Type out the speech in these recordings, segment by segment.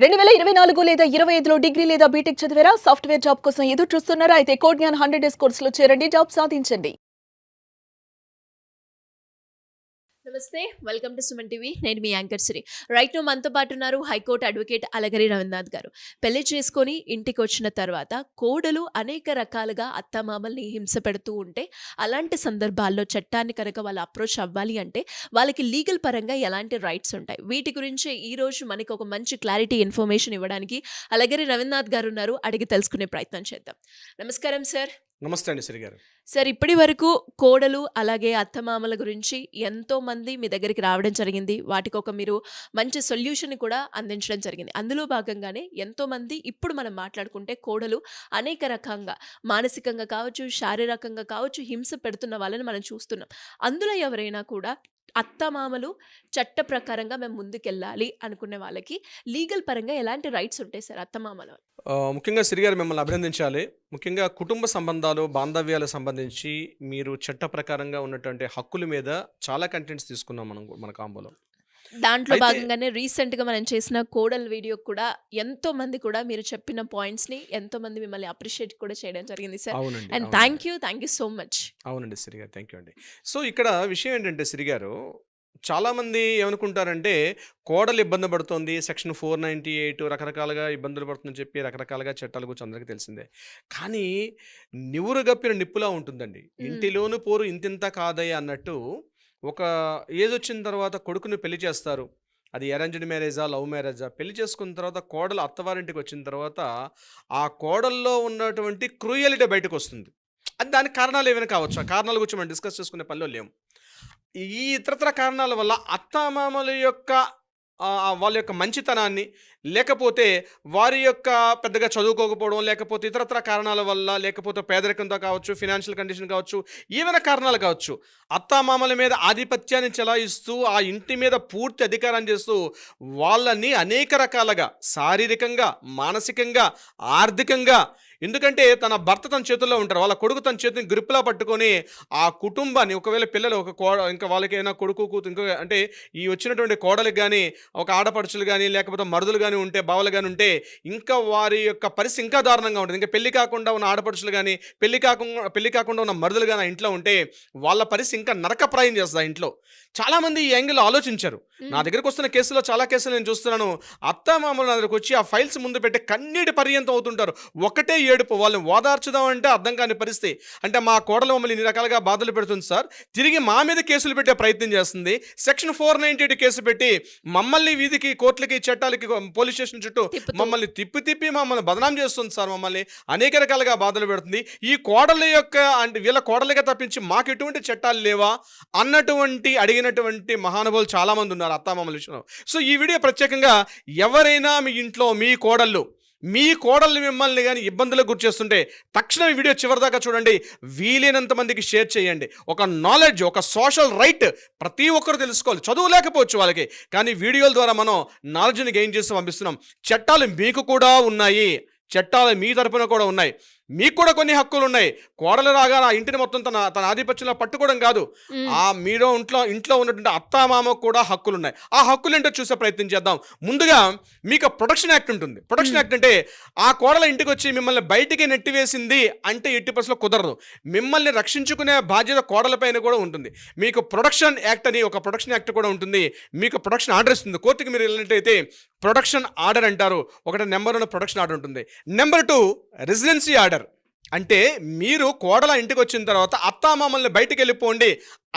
2024 లేదా 25లో డిగ్రీ లేదా బీటెక్ చదివారా? సాఫ్ట్‌వేర్ జాబ్ కోసం ఎదురు చూస్తున్నారా? అయితే కోడ్ జ్ఞాన్ 100 డేస్ కోర్సులో చేరండి, జాబ్ సాధించండి. నమస్తే, వెల్కమ్ టు సుమన్ టీవీ. నేను మీ యాంకర్ శ్రీ. రైట్ నో మనతో పాటు ఉన్నారు హైకోర్టు అడ్వకేట్ అలగరి రవీంద్రనాథ్ గారు. పెళ్లి చేసుకొని ఇంటికి వచ్చిన తర్వాత కోడలు అనేక రకాలుగా అత్తమామల్ని హింస పెడుతూ ఉంటే అలాంటి సందర్భాల్లో చట్టాన్ని కనుక వాళ్ళు అప్రోచ్ అవ్వాలి అంటే వాళ్ళకి లీగల్ పరంగా ఎలాంటి రైట్స్ ఉంటాయి, వీటి గురించి ఈ రోజు మనకి ఒక మంచి క్లారిటీ ఇన్ఫర్మేషన్ ఇవ్వడానికి అలగరి రవీంద్రనాథ్ గారు ఉన్నారు. అడిగి తెలుసుకునే ప్రయత్నం చేద్దాం. నమస్కారం సార్. నమస్తే అండి శ్రీ గారు. సార్, ఇప్పటి వరకు కోడలు అలాగే అత్తమామల గురించి ఎంతో మంది మీ దగ్గరికి రావడం జరిగింది. వాటికి ఒక మీరు మంచి సొల్యూషన్ కూడా అందించడం జరిగింది. అందులో భాగంగానే ఎంతో మంది ఇప్పుడు మనం మాట్లాడుకుంటే కోడలు అనేక రకంగా మానసికంగా కావచ్చు, శారీరకంగా కావచ్చు హింస పెడుతున్న వాళ్ళని మనం చూస్తున్నాం. అందులో ఎవరైనా కూడా అత్తమామలు చట్ట ప్రకారంగా మేము ముందుకెళ్ళాలి అనుకునే వాళ్ళకి లీగల్ పరంగా ఎలాంటి రైట్స్ ఉంటాయి సార్ అత్తమామలు? ముఖ్యంగా శ్రీ గారు మిమ్మల్ని అభినందించాలి. ముఖ్యంగా కుటుంబ సంబంధాలు, బాంధవ్యాలకు సంబంధించి మీరు చట్ట ప్రకారంగా ఉన్నటువంటి హక్కుల మీద చాలా కంటెంట్స్ తీసుకున్నాం మన కాంబోలో. దాంట్లో అయితే భాగంగానే రీసెంట్గా మనం చేసిన కోడల్ వీడియో కూడా ఎంతో మంది కూడా మీరు చెప్పిన పాయింట్స్ని ఎంతో మంది మిమ్మల్ని అప్రిషియేట్ కూడా చేయడం జరిగింది సార్. అవునండి, అండ్ అవునండి, థ్యాంక్ యూ సో మచ్. అవునండి శ్రీ గారు, థ్యాంక్ యూ అండి. సో ఇక్కడ విషయం ఏంటంటే శ్రీ గారు, చాలామంది ఏమనుకుంటారంటే కోడలు ఇబ్బంది పడుతుంది, సెక్షన్ 498 రకరకాలుగా ఇబ్బందులు పడుతుందని చెప్పి రకరకాలుగా చట్టాల గురించి అందరికీ తెలిసిందే. కానీ నివురు గప్పిన నిప్పులా ఉంటుందండి. మ్మ్. ఇంటిలోను పోరు ఇంతింత కాదయ్య అన్నట్టు ఒక ఏజ్ వచ్చిన తర్వాత కొడుకుని పెళ్లి చేస్తారు. అది అరేంజ్డ్ మ్యారేజా, లవ్ మ్యారేజా, పెళ్లి చేసుకున్న తర్వాత కోడలు అత్తవారింటికి వచ్చిన తర్వాత ఆ కోడల్లో ఉన్నటువంటి క్రూయలిటీ బయటకు వస్తుంది. అది దానికి కారణాలు ఏమైనా కావచ్చు. ఆ కారణాల గురించి మనం డిస్కస్ చేసుకునే పనిలో లేము. ఈ ఇతరత్ర కారణాల వల్ల అత్తామామల యొక్క వాళ్ళ యొక్క మంచితనాన్ని, లేకపోతే వారి యొక్క పెద్దగా చదువుకోకపోవడం, లేకపోతే ఇతరత్ర కారణాల వల్ల, లేకపోతే పేదరికంతో కావచ్చు, ఫినాన్షియల్ కండిషన్ కావచ్చు, ఏవైనా కారణాలు కావచ్చు, అత్తామామల మీద ఆధిపత్యాన్ని చెలాయిస్తూ ఆ ఇంటి మీద పూర్తి అధికారం చేస్తూ వాళ్ళని అనేక రకాలుగా శారీరకంగా, మానసికంగా, ఆర్థికంగా, ఎందుకంటే తన భర్త తన చేతుల్లో ఉంటారు, వాళ్ళ కొడుకు తన చేతిని గ్రిప్లా పట్టుకొని ఆ కుటుంబాన్ని, ఒకవేళ పిల్లలు ఇంకా వాళ్ళకి ఏమైనా కొడుకు కూతురు ఇంకా అంటే ఈ వచ్చినటువంటి కోడలికి కానీ, ఒక ఆడపడుచులు కానీ, లేకపోతే మరుదులు కానీ ఉంటే, బావలు కానీ ఉంటే, ఇంకా వారి యొక్క పరిస్థితి ఇంకా దారుణంగా ఉంటుంది. ఇంకా పెళ్లి కాకుండా ఉన్న ఆడపడుచులు కానీ, పెళ్లి కాకుండా ఉన్న మరుదులు కానీ ఇంట్లో ఉంటే వాళ్ళ పరిస్థితి ఇంకా నరకప్రాయం చేస్తుంది ఇంట్లో. చాలామంది ఈ యాంగిల్లో ఆలోచించారు. నా దగ్గరకు వస్తున్న కేసులో చాలా కేసులు నేను చూస్తున్నాను. అత్తామామల నా దగ్గరకు వచ్చి ఆ ఫైల్స్ ముందు పెట్టి కన్నీటి పర్యంతం అవుతుంటారు. ఒకటే ఏడుపు. వాళ్ళని ఓదార్చుదాం అంటే అర్థం కాని పరిస్థితి. అంటే మా కోడలు మమ్మల్ని ఇన్ని రకాలుగా బాధలు పెడుతుంది సార్, తిరిగి మా మీద కేసులు పెట్టే ప్రయత్నం చేస్తుంది, సెక్షన్ 498 కేసు పెట్టి మమ్మల్ని వీధికి, కోర్టులకి, చట్టాలకి, పోలీస్ స్టేషన్ చుట్టూ తిప్పుతూ మమ్మల్ని తిప్పి మమ్మల్ని బదనాం చేస్తుంది సార్, మమ్మల్ని అనేక రకాలుగా బాధలు పెడుతుంది. ఈ కోడల యొక్క అంటే వీళ్ళ కోడలుగా తప్పించి మాకు ఎటువంటి చట్టాలు లేవా అన్నటువంటి అడిగినటువంటి మహానుభావులు చాలామంది ఉన్నారు అత్తామామల విషయంలో. సో ఈ వీడియో ప్రత్యేకంగా ఎవరైనా మీ ఇంట్లో మీ కోడళ్ళు మిమ్మల్ని కానీ ఇబ్బందులకు గురి చేస్తుంటే తక్షణం ఈ వీడియో చివరిదాకా చూడండి, వీలైనంత మందికి షేర్ చేయండి. ఒక నాలెడ్జ్, ఒక సోషల్ రైట్ ప్రతి ఒక్కరు తెలుసుకోవాలి. చదువు లేకపోవచ్చు వాళ్ళకి, కానీ వీడియోల ద్వారా మనం నాలెడ్జ్ని గెయిన్ చేసి పంపిస్తున్నాం. చట్టాలు మీకు కూడా ఉన్నాయి, చట్టాలు మీ తరపున కూడా ఉన్నాయి, మీకు కూడా కొన్ని హక్కులు ఉన్నాయి. కోడలు రాగా ఆ ఇంటిని మొత్తం తన ఆధిపత్యంలో పట్టుకోవడం కాదు, ఆ మీరు ఇంట్లో ఉన్నటువంటి అత్తామామకు కూడా హక్కులు ఉన్నాయి. ఆ హక్కులు ఏంటో చూసే ప్రయత్నం చేద్దాం. ముందుగా మీకు ప్రొటెక్షన్ యాక్ట్ ఉంటుంది. ప్రొటెక్షన్ యాక్ట్ అంటే ఆ కోడల ఇంటికి వచ్చి మిమ్మల్ని బయటికి నెట్టివేసింది అంటే ఎట్టి పరిస్థితుల్లో కుదరదు. మిమ్మల్ని రక్షించుకునే బాధ్యత కోడల పైన కూడా ఉంటుంది. మీకు ప్రొటెక్షన్ యాక్ట్ అని ఒక ప్రొటెక్షన్ యాక్ట్ కూడా ఉంటుంది. మీకు ప్రొటెక్షన్ ఆర్డర్ ఇస్తుంది. కోర్టుకి మీరు వెళ్ళినట్టయితే ప్రొటెక్షన్ ఆర్డర్ అంటారు. ఒకటి నెంబర్ 1 ప్రొటెక్షన్ ఆర్డర్ ఉంటుంది. Number 2 residency order. అంటే మీరు కోడల ఇంటికి వచ్చిన తర్వాత అత్తామామల్ని బయటికి వెళ్ళిపోండి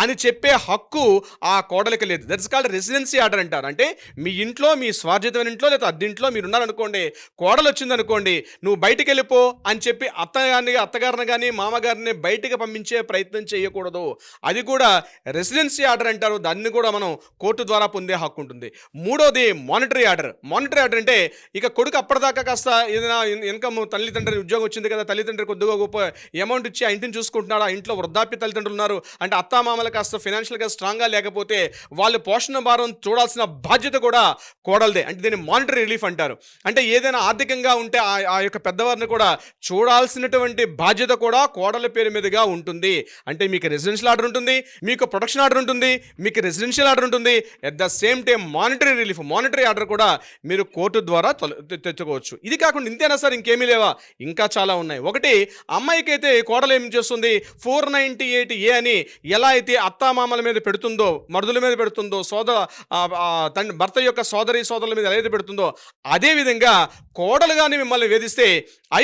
అని చెప్పే హక్కు ఆ కోడలికి లేదు. దట్స్ కాల్డ్ రెసిడెన్సీ ఆర్డర్ అంటారు. అంటే మీ ఇంట్లో, మీ స్వార్జితమైన ఇంట్లో లేదా అద్దెంట్లో మీరు ఉన్నారనుకోండి, కోడలు వచ్చిందనుకోండి, నువ్వు బయటికి వెళ్ళిపో అని చెప్పి అత్తగారిని కానీ మామగారిని బయటికి పంపించే ప్రయత్నం చేయకూడదు. అది కూడా రెసిడెన్సీ ఆర్డర్ అంటారు. దాన్ని కూడా మనం కోర్టు ద్వారా పొందే హక్కు ఉంటుంది. మూడోది మానిటరీ ఆర్డర్. మానిటరీ ఆర్డర్ అంటే ఇక కొడుకు అప్పటిదాకా కాస్త ఏదైనా ఇన్కమ్, తల్లిదండ్రులు ఉద్యోగం వచ్చింది కదా, తల్లిదండ్రులు కొద్ది కొద్దిగా గొప్ప అమౌంట్ ఇచ్చి ఆ ఇంటిని చూసుకుంటున్నాడు, ఆ ఇంట్లో వృద్ధాప్య తల్లిదండ్రులు ఉన్నారు అంటే అత్తామామలు కాస్త ఫైనాన్షియల్గా స్ట్రాంగ్గా లేకపోతే వాళ్ళు పోషణ భారం చూడాల్సిన బాధ్యత కూడా కోడలదే. అంటే దీన్ని మానిటరీ రిలీఫ్ అంటారు. అంటే ఏదైనా ఆర్థికంగా ఉంటే ఆ యొక్క పెద్దవారిని కూడా చూడాల్సినటువంటి బాధ్యత కూడా కోడల పేరు మీదుగా ఉంటుంది. అంటే మీకు రెసిడెన్షియల్ ఆర్డర్ ఉంటుంది, మీకు ప్రొటెక్షన్ ఆర్డర్ ఉంటుంది, మీకు రెసిడెన్షియల్ ఆర్డర్ ఉంటుంది, at the same time monetary relief monetary order కూడా మీరు కోర్టు ద్వారా తెచ్చుకోవచ్చు. ఇది కాకుండా ఇంతేనా సార్ ఇంకేమీ లేవా? ఇంకా చాలా ఉన్నాయి. ఒకటి, అమ్మాయికి అయితే కోడలు ఏం చేస్తుంది, 498A అని ఎలా అయితే అత్తామామల మీద పెడుతుందో, మరుదుల మీద పెడుతుందో, భర్త యొక్క సోదరుల మీద ఎలా అయితే పెడుతుందో అదేవిధంగా కోడలు కానీ మిమ్మల్ని వేధిస్తే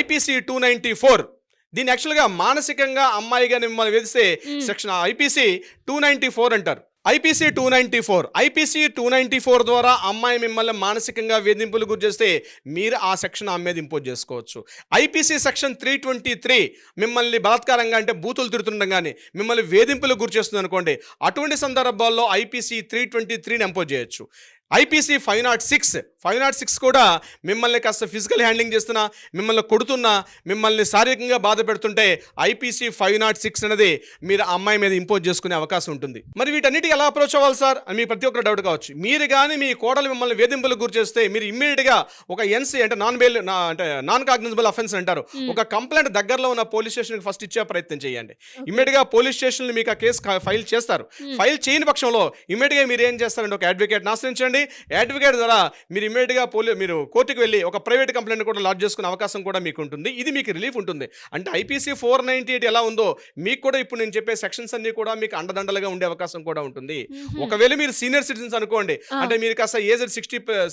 ఐపీసీ 294, దీన్ని యాక్చువల్గా మానసికంగా అమ్మాయిగా మిమ్మల్ని వేధిస్తే సెక్షన్ ఐపీసీ 294 అంటారు. ఐపీసీ 294 ద్వారా అమ్మాయి మిమ్మల్ని మానసికంగా వేధింపులు గురి చేస్తే మీరు ఆ సెక్షన్ ఆమె మీద ఇంపోజ్ చేసుకోవచ్చు. ఐపీసీ సెక్షన్ 323 మిమ్మల్ని బలాత్కారంగా అంటే బూతులు తిడుతుండగానే మిమ్మల్ని వేధింపులు గురి చేస్తుంది అనుకోండి, అటువంటి సందర్భాల్లో ఐపీసీ 323ని ఇంపోజ్ చేయొచ్చు. ఐపీసీ 506 కూడా మిమ్మల్ని కాస్త ఫిజికల్ హ్యాండ్లింగ్ చేస్తున్నా, మిమ్మల్ని కొడుతున్నా, మిమ్మల్ని శారీరకంగా బాధ పెడుతుంటే ఐపీసీ 506 అనేది మీరు అమ్మాయి మీద ఇంపోజ్ చేసుకునే అవకాశం ఉంటుంది. మరి వీటన్నిటి ఎలా అప్రోచ్ అవ్వాలి సార్ అని మీ ప్రతి ఒక్కరు డౌట్ కావచ్చు. మీరు కానీ మీ కోడలు మిమ్మల్ని వేధింపులకు గురి చేస్తే మీరు ఇమ్మీడియట్గా ఒక ఎన్సీ అంటే నాన్ కాగ్నిజబుల్ అఫెన్స్ అంటారు, ఒక కంప్లైంట్ దగ్గరలో ఉన్న పోలీస్ స్టేషన్కి ఫస్ట్ ఇచ్చే ప్రయత్నం చేయండి. ఇమ్మీడియట్గా పోలీస్ స్టేషన్లు మీకు ఆ కేసు ఫైల్ చేస్తారు. ఫైల్ చేయని పక్షంలో ఇమ్మీడియట్గా మీరు ఏం చేస్తారంటే ఒక అడ్వకేట్ ఆశ్రయించండి. అడ్వకేట్ ద్వారా మీరు ఇమ్మీడియట్గా మీరు కోర్టుకు వెళ్ళి ఒక ప్రైవేట్ కంప్లైంట్ కూడా లాడ్జ్ చేసుకునే అవకాశం కూడా మీకు ఉంటుంది. ఇది మీకు రిలీఫ్ ఉంటుంది. అంటే ఐపీసీ 498 ఎలా ఉందో మీకు కూడా ఇప్పుడు నేను చెప్పే సెక్షన్స్ అన్ని కూడా మీకు అండదండలుగా ఉండే అవకాశం కూడా ఉంటుంది. ఒకవేళ మీరు సీనియర్ సిటిజన్స్ అనుకోండి, అంటే మీరు కాస్త ఏజ్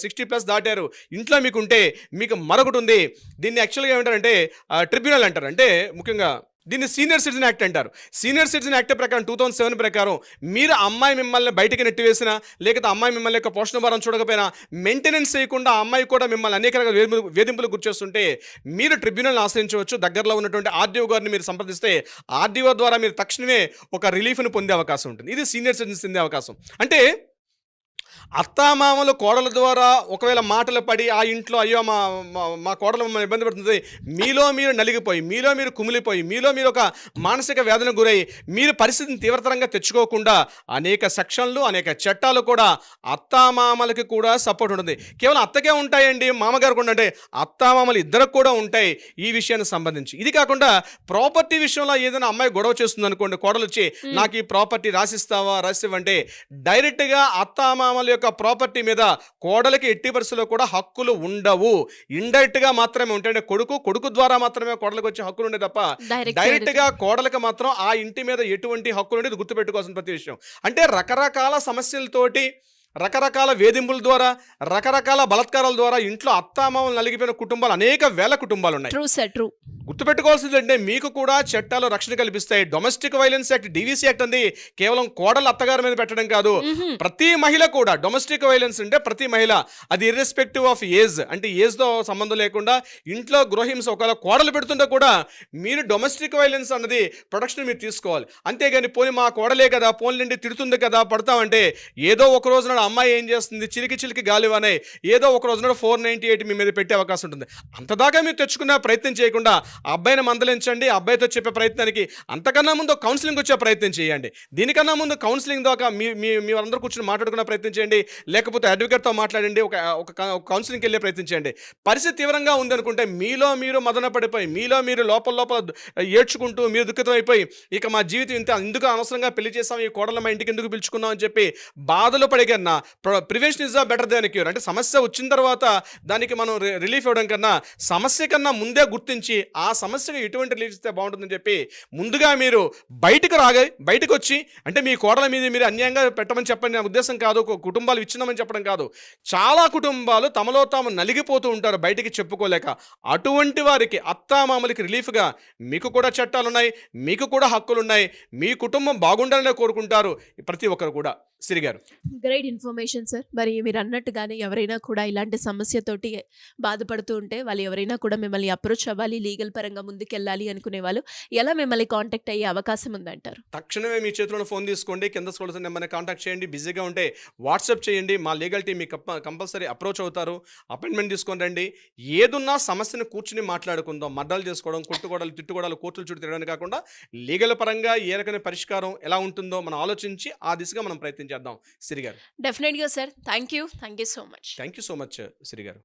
60+ దాటారు, ఇంట్లో మీకు ఉంటే మీకు మరొకటి ఉంది. దీన్ని యాక్చువల్గా ఏమంటారంటే ట్రిబ్యునల్ అంటారు. అంటే ముఖ్యంగా దీన్ని సీనియర్ సిటిజన్ యాక్ట్ అంటారు. సీనియర్ సిటిజన్ యాక్ట్ ప్రకారం 2007 ప్రకారం మీరు అమ్మాయి మిమ్మల్ని బయటికి నెట్టివేసినా, లేకపోతే అమ్మాయి మిమ్మల్ని యొక్క పోషణ భారం చూడకపోయినా, మెయింటెనెన్స్ చేయకుండా అమ్మాయి కూడా మిమ్మల్ని అనేక రకాల వేధింపులు గురిచేస్తుంటే మీరు ట్రిబ్యునల్ని ఆశ్రయించవచ్చు. దగ్గరలో ఉన్నటువంటి ఆర్డీఓ గారిని మీరు సంప్రదిస్తే ఆర్డీఓ ద్వారా మీరు తక్షణమే ఒక రిలీఫ్ని పొందే అవకాశం ఉంటుంది. ఇది సీనియర్ సిటిజన్స్ పొందే అవకాశం. అంటే అత్తామామలు కోడల ద్వారా ఒకవేళ మాటలు పడి ఆ ఇంట్లో అయ్యో మా కోడలు మమ్మల్ని ఇబ్బంది పెడుతుంది, మీలో మీరు నలిగిపోయి, మీలో మీరు కుమిలిపోయి, మీలో మీరు ఒక మానసిక వేదన గురై మీరు పరిస్థితిని తీవ్రతరంగా తెచ్చుకోకుండా అనేక సెక్షన్లు, అనేక చట్టాలు కూడా అత్తామామలకి కూడా సపోర్ట్ ఉంటుంది. కేవలం అత్తకే ఉంటాయండి, మామగారు కూడా అంటే అత్తామామలు ఇద్దరికి కూడా ఉంటాయి ఈ విషయానికి సంబంధించి. ఇది కాకుండా ప్రాపర్టీ విషయంలో ఏదైనా అమ్మాయి గొడవ చేస్తుంది అనుకోండి, కోడలు వచ్చి నాకు ఈ ప్రాపర్టీ రాసివ్వంటే డైరెక్ట్గా అత్తామామల యొక్క ప్రాపర్టీ మీద కోడలికి ఎట్టి పరిస్థితుల్లో కూడా హక్కులు ఉండవు. ఇండైరెక్ట్ గా మాత్రమే ఉంటాయి. కొడుకు ద్వారా మాత్రమే కోడలకు వచ్చే హక్కులు ఉండే తప్ప డైరెక్ట్ గా కోడలకు మాత్రం ఆ ఇంటి మీద ఎటువంటి హక్కులు ఉండేది గుర్తుపెట్టుకోవాల్సిన ప్రతి విషయం. అంటే రకరకాల సమస్యలతోటి, రకరకాల వేధింపుల ద్వారా, రకరకాల బలాత్కారాల ద్వారా ఇంట్లో అత్తామామలు నలిగిపోయిన కుటుంబాలు అనేక వేల కుటుంబాలు ఉన్నాయి. గుర్తుపెట్టుకోవాల్సింది అంటే మీకు కూడా చట్టాలు రక్షణ కల్పిస్తాయి. Domestic violence act, DVC act అంది కేవలం కోడలు అత్తగారి మీద పెట్టడం కాదు, ప్రతి మహిళ కూడా డొమెస్టిక్ వైలెన్స్ అంటే ప్రతి మహిళ, అది ఇర్రెస్పెక్టివ్ ఆఫ్ ఏజ్, అంటే ఏజ్తో సంబంధం లేకుండా ఇంట్లో గృహహింస ఒకవేళ కోడలు పెడుతుంటే కూడా మీరు డొమెస్టిక్ వైలెన్స్ అన్నది ప్రొటెక్షన్ మీరు తీసుకోవాలి. అంతేగాని పోనీ మా కోడలే కదా, పోన్లేండి తిడుతుంది కదా పడతామంటే ఏదో ఒక రోజున అమ్మాయి ఏం చేస్తుంది, చిలికి గాలివనే ఏదో ఒక రోజున 498 మీ మీద పెట్టే అవకాశం ఉంటుంది. అంతదాకా మీరు తెచ్చుకునే ప్రయత్నం చేయకుండా అబ్బాయిని మందలించండి. అబ్బాయితో చెప్పే ప్రయత్నానికి అంతకన్నా ముందు కౌన్సిలింగ్ వచ్చే ప్రయత్నం చేయండి. దీనికన్నా ముందు కౌన్సిలింగ్ దాకా మీ అందరూ కూర్చొని మాట్లాడుకునే ప్రయత్నం చేయండి, లేకపోతే అడ్వకేట్తో మాట్లాడండి, ఒక కౌన్సిలింగ్కి వెళ్ళే ప్రయత్నం చేయండి. పరిస్థితి తీవ్రంగా ఉందనుకుంటే మీలో మీరు మదన పడిపోయి, మీలో మీరు లోపల ఏడ్చుకుంటూ మీరు దుఃఖితం అయిపోయి ఇక మా జీవితం ఎందుకు అనవసరంగా పెళ్లి చేసాం, ఈ కోడలు మా ఇంటికి ఎందుకు పిలుచుకున్నాం అని చెప్పి బాధలు పడే కన్నా prevention is better than cure. అంటే సమస్య వచ్చిన తర్వాత దానికి మనం రిలీఫ్ ఇవ్వడం కన్నా సమస్య కన్నా ముందే గుర్తించి ఆ సమస్యకు ఎటువంటి రిలీఫ్ ఇస్తే బాగుంటుందని చెప్పి ముందుగా మీరు బయటకు వచ్చి, అంటే మీ కోడల మీద మీరు అన్యాయంగా పెట్టమని చెప్పని నా ఉద్దేశం కాదు, కుటుంబాలు విచ్ఛిన్నమని చెప్పడం కాదు. చాలా కుటుంబాలు తమలో తాము నలిగిపోతూ ఉంటారు బయటికి చెప్పుకోలేక. అటువంటి వారికి అత్తామామలకి రిలీఫ్గా మీకు కూడా చట్టాలున్నాయి, మీకు కూడా హక్కులున్నాయి, మీ కుటుంబం బాగుండాలనే కోరుకుంటారు ప్రతి ఒక్కరు కూడా. సిరి గారు. Great information sir. మరి మీరు అన్నట్టుగానే ఎవరైనా కూడా ఇలాంటి సమస్యతోటి బాధపడుతూ ఉంటే వాళ్ళు ఎవరైనా కూడా మిమ్మల్ని అప్రోచ్ అవ్వాలి, లీగల్ పరంగా ముందుకెళ్ళాలి అనుకునే వాళ్ళు ఎలా మిమ్మల్ని కాంటాక్ట్ అయ్యే అవకాశం ఉందంటారు? తక్షణమే మీ చేతిలో ఫోన్ తీసుకోండి, కింద స్క్రోల్ నెంబర్ని కాంటాక్ట్ చేయండి. బిజీగా ఉంటే వాట్సాప్ చేయండి, మా లీగల్ టీం మీకు కంపల్సరీ అప్రోచ్ అవుతారు. అపాయింట్మెంట్ తీసుకొని రండి. ఏదున్నా సమస్యను కూర్చుని మాట్లాడుకుందాం. మడ్డలు చేసుకోవడం, కొట్టుకోవడాలు, తిట్టుకోవడాలు, కోర్టుల చుట్టూ తిరగడానికి కాకుండా లీగల్ పరంగా ఏ రకమైన పరిష్కారం ఎలా ఉంటుందో మనం ఆలోచించి ఆ దిశగా మనం ప్రయత్నం చేద్దాం. సిరి గారు, డెఫినెట్‌గా sir. Thank you so much. Thank you so much Siri గారు.